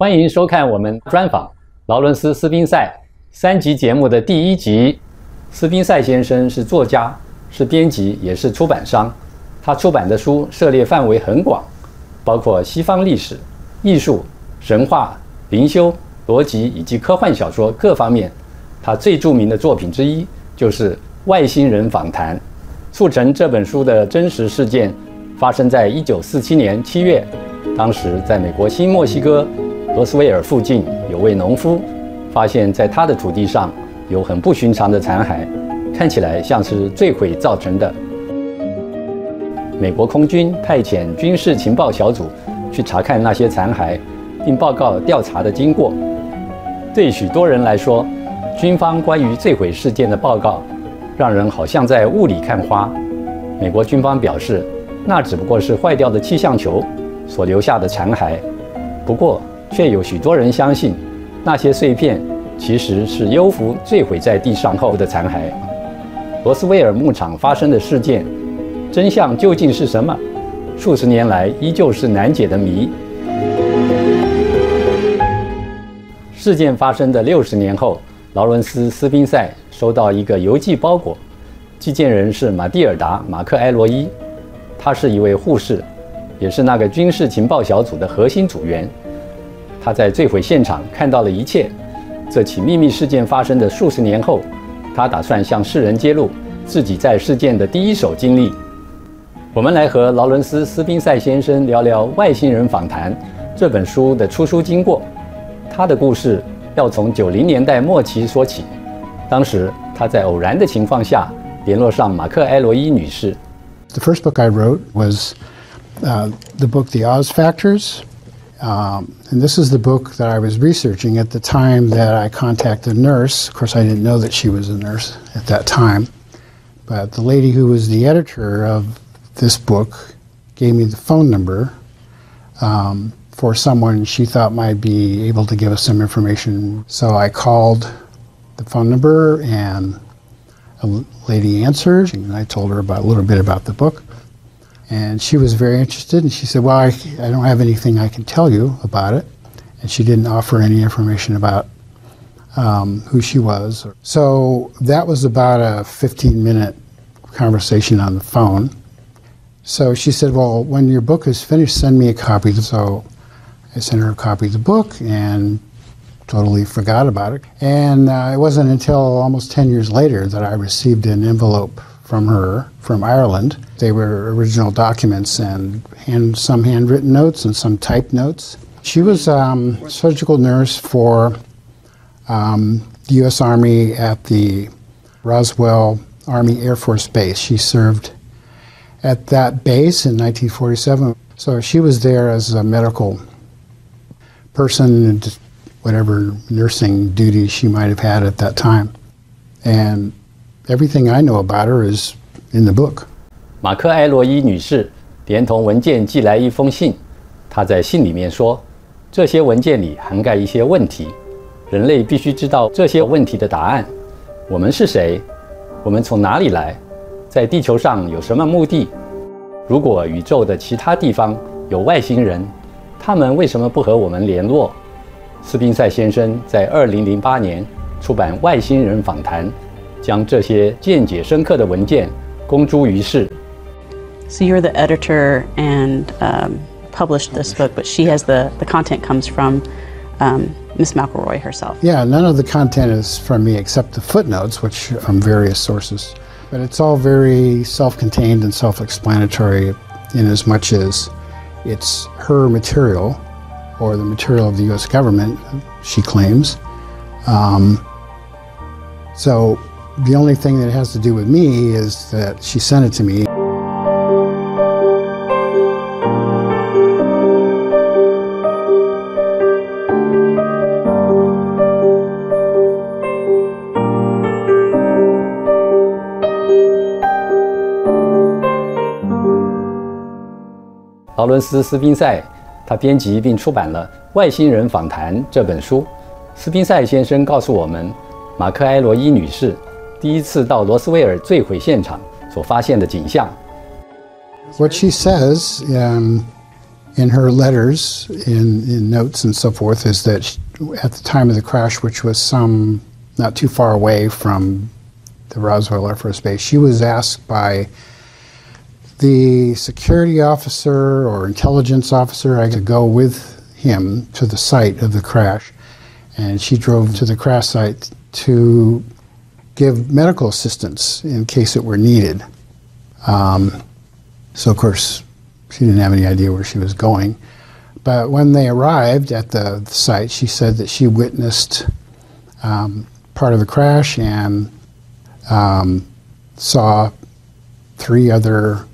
欢迎收看我们专访劳伦斯·斯宾塞3集节目的第1集。斯宾塞先生是作家，是编辑，也是出版商。他出版的书涉猎范围很广，包括西方历史、艺术、神话、灵修、逻辑以及科幻小说各方面。他最著名的作品之一就是《外星人访谈》。促成这本书的真实事件发生在1947年7月，当时在美国新墨西哥罗斯威尔附近，有位农夫发现在他的土地上有很不寻常的残骸，看起来像是坠毁造成的。美国空军派遣军事情报小组去查看那些残骸，并报告调查的经过。对许多人来说，军方关于坠毁事件的报告让人好像在雾里看花。美国军方表示，那只不过是坏掉的气象球所留下的残骸。不过，却有许多人相信，那些碎片其实是幽浮坠毁在地上后的残骸。罗斯威尔牧场发生的事件，真相究竟是什么？数十年来依旧是难解的谜。事件发生的60年后，劳伦斯·斯宾塞收到一个邮寄包裹，寄件人是马蒂尔达·马克埃罗伊，他是一位护士，也是那个军事情报小组的核心组员。他在坠毁现场看到了一切。这起秘密事件发生的数十年后，他打算向世人揭露自己在事件的第一手经历。我们来和劳伦斯·斯宾塞先生聊聊《外星人访谈》这本书的出书经过。他的故事要从90年代末期说起。当时他在偶然的情况下联络上马克埃罗伊女士。The first book I wrote was the book The Oz Factors. And this is the book that I was researching at the time that I contacted a nurse. Of course, I didn't know that she was a nurse at that time. But the lady who was the editor of this book gave me the phone number for someone she thought might be able to give us some information. So I called the phone number, and a lady answered, and I told her a little bit about the book. And she was very interested, and she said, well, I don't have anything I can tell you about it. And she didn't offer any information about who she was. So that was about a 15-minute conversation on the phone. So she said, well, when your book is finished, send me a copy. So I sent her a copy of the book and totally forgot about it. And it wasn't until almost 10 years later that I received an envelope from her from Ireland. They were original documents and some handwritten notes and some typed notes. She was a surgical nurse for the U.S. Army at the Roswell Army Air Force Base. She served at that base in 1947. So she was there as a medical person and whatever nursing duties she might have had at that time. And everything I know about her is in the book. 马克埃罗伊女士连同文件寄来一封信，她在信里面说，这些文件里涵盖一些问题，人类必须知道这些问题的答案。我们是谁？我们从哪里来？在地球上有什么目的？如果宇宙的其他地方有外星人，他们为什么不和我们联络？斯宾塞先生在2008年出版《外星人访谈》，将这些见解深刻的文件公诸于世。So you're the editor and published this book, but she has the content comes from Miss McElroy herself. Yeah, none of the content is from me except the footnotes, which are from various sources. But it's all very self-contained and self-explanatory in as much as it's her material or the material of the U.S. government, she claims. So the only thing that has to do with me is that she sent it to me.劳伦斯·斯宾塞，他编辑并出版了《外星人访谈》这本书。斯宾塞先生告诉我们，马克埃罗伊女士第一次到罗斯威尔坠毁现场所发现的景象。What she says in her letters, in notes and so forth, is that at the time of the crash, which was some not too far away from the Roswell Air Force Base, she was asked by the security officer or intelligence officer to go with him to the site of the crash. And she drove to the crash site to give medical assistance in case it were needed. So of course, she didn't have any idea where she was going. But when they arrived at the site, she said that she witnessed part of the crash and saw 3 other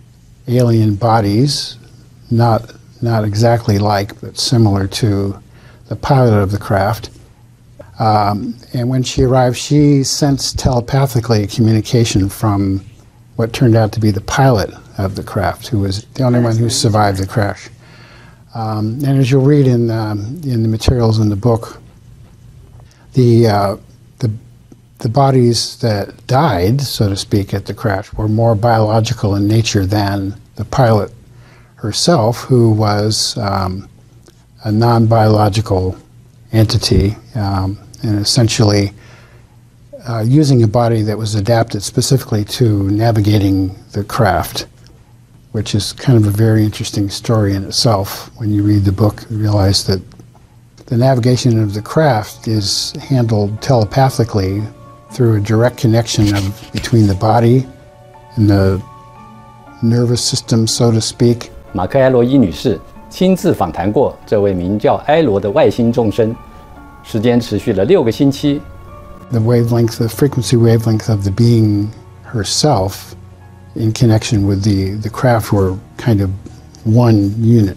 alien bodies, not exactly like, but similar to the pilot of the craft. And when she arrived, she sensed telepathically a communication from what turned out to be the pilot of the craft, who was the only one who survived the crash. And as you'll read in the materials in the book, the bodies that died, so to speak, at the crash were more biological in nature than the pilot herself, who was a non-biological entity, and essentially using a body that was adapted specifically to navigating the craft, which is kind of a very interesting story in itself. When you read the book, you realize that the navigation of the craft is handled telepathically through a direct connection between the body and the nervous system, so to speak. 马克·埃罗伊女士亲自访谈过这位名叫埃罗的外星众生，时间持续了6个星期。The wavelength, the frequency wavelength of the being herself in connection with the craft were kind of one unit.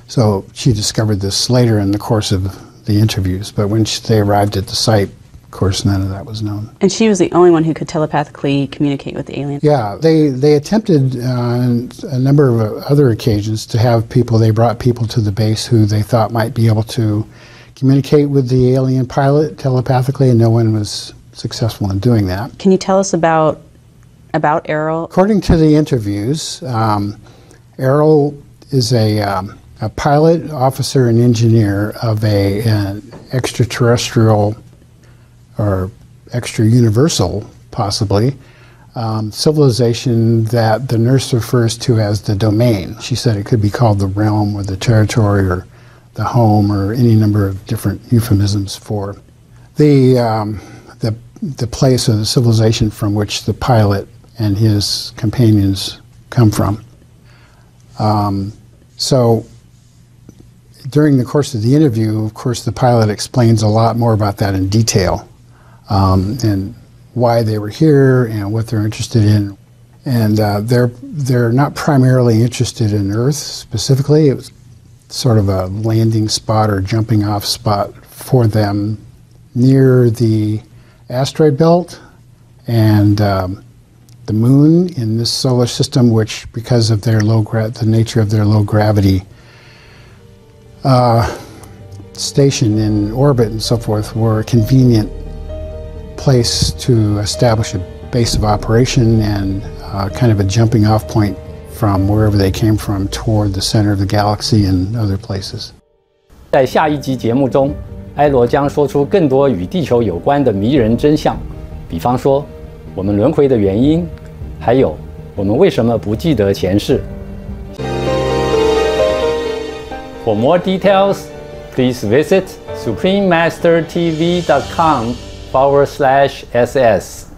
So she discovered this later in the course of the interviews, but when they arrived at the site, of course, none of that was known. And she was the only one who could telepathically communicate with the alien? Yeah, they attempted on a number of other occasions to have people, they brought people to the base who they thought might be able to communicate with the alien pilot telepathically, and no one was successful in doing that. Can you tell us about Errol? According to the interviews, Errol is a pilot, officer, and engineer of an extraterrestrial or extra-universal, possibly, civilization that the nurse refers to as the domain. She said it could be called the realm or the territory or the home or any number of different euphemisms for the place or the civilization from which the pilot and his companions come from. So during the course of the interview, of course, the pilot explains a lot more about that in detail, and why they were here and what they're interested in. And they're not primarily interested in Earth specifically. It was sort of a landing spot or jumping off spot for them near the asteroid belt and the moon in this solar system, which, because of their the nature of their low gravity station in orbit and so forth, were a convenient place to establish a base of operation and kind of a jumping off point from wherever they came from toward the center of the galaxy and other places. 在下一集节目中，埃罗将说出更多与地球有关的迷人真相，比方说我们轮回的原因，还有我们为什么不记得前世。For more details, please visit suprememastertv.com/ss.